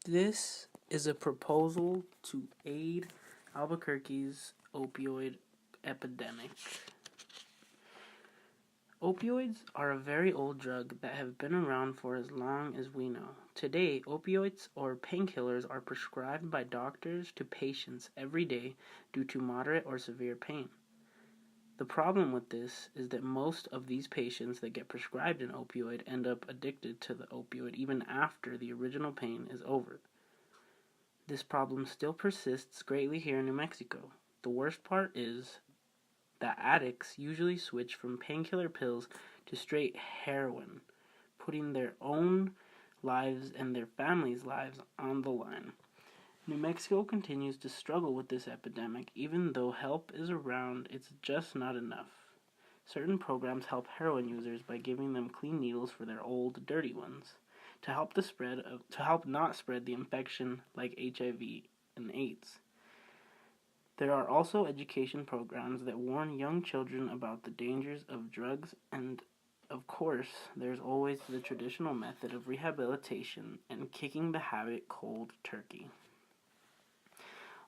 This is a proposal to aid Albuquerque's opioid epidemic. Opioids are a very old drug that have been around for as long as we know. Today, opioids or painkillers are prescribed by doctors to patients every day due to moderate or severe pain. The problem with this is that most of these patients that get prescribed an opioid end up addicted to the opioid even after the original pain is over. This problem still persists greatly here in New Mexico. The worst part is that addicts usually switch from painkiller pills to straight heroin, putting their own lives and their families' lives on the line. New Mexico continues to struggle with this epidemic. Even though help is around, it's just not enough. Certain programs help heroin users by giving them clean needles for their old, dirty ones, to help not spread the infection like HIV and AIDS. There are also education programs that warn young children about the dangers of drugs, and of course, there's always the traditional method of rehabilitation and kicking the habit cold turkey.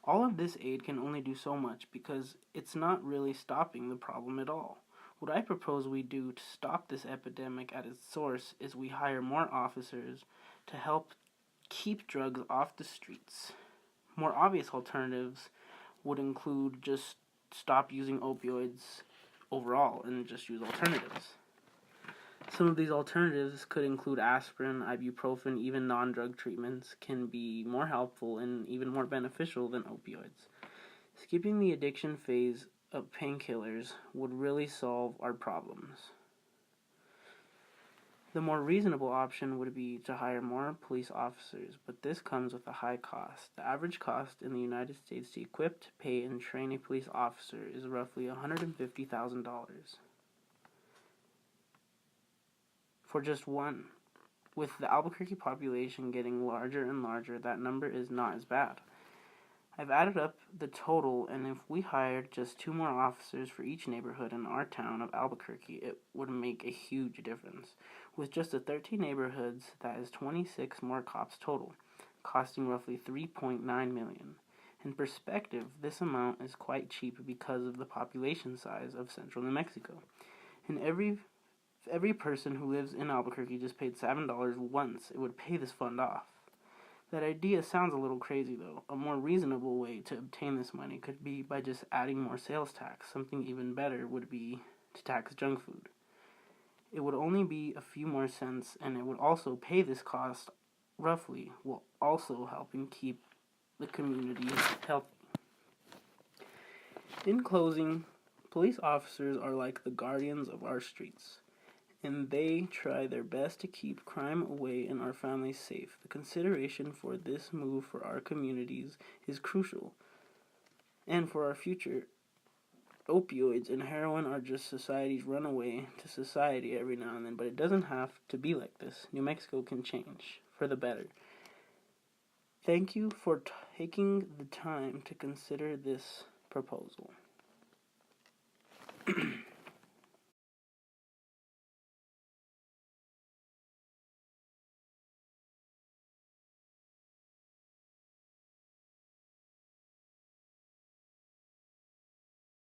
All of this aid can only do so much because it's not really stopping the problem at all. What I propose we do to stop this epidemic at its source is we hire more officers to help keep drugs off the streets. More obvious alternatives would include just stop using opioids overall and just use alternatives. Some of these alternatives could include aspirin, ibuprofen, even non-drug treatments can be more helpful and even more beneficial than opioids. Skipping the addiction phase of painkillers would really solve our problems. The more reasonable option would be to hire more police officers, but this comes with a high cost. The average cost in the United States to equip, pay, and train a police officer is roughly $150,000. For just one. With the Albuquerque population getting larger and larger, that number is not as bad. I've added up the total, and if we hired just 2 more officers for each neighborhood in our town of Albuquerque, it would make a huge difference. With just the 13 neighborhoods, that is 26 more cops total, costing roughly $3.9 million. In perspective, this amount is quite cheap because of the population size of central New Mexico. And every person who lives in Albuquerque just paid $7 once, it would pay this fund off. That idea sounds a little crazy though. A more reasonable way to obtain this money could be by just adding more sales tax. Something even better would be to tax junk food. It would only be a few more cents, and it would also pay this cost roughly, while also helping keep the community healthy. In closing, police officers are like the guardians of our streets, and they try their best to keep crime away and our families safe. The consideration for this move for our communities is crucial, and for our future. Opioids and heroin are just society's runaway to society every now and then, but it doesn't have to be like this. New Mexico can change for the better. Thank you for taking the time to consider this proposal.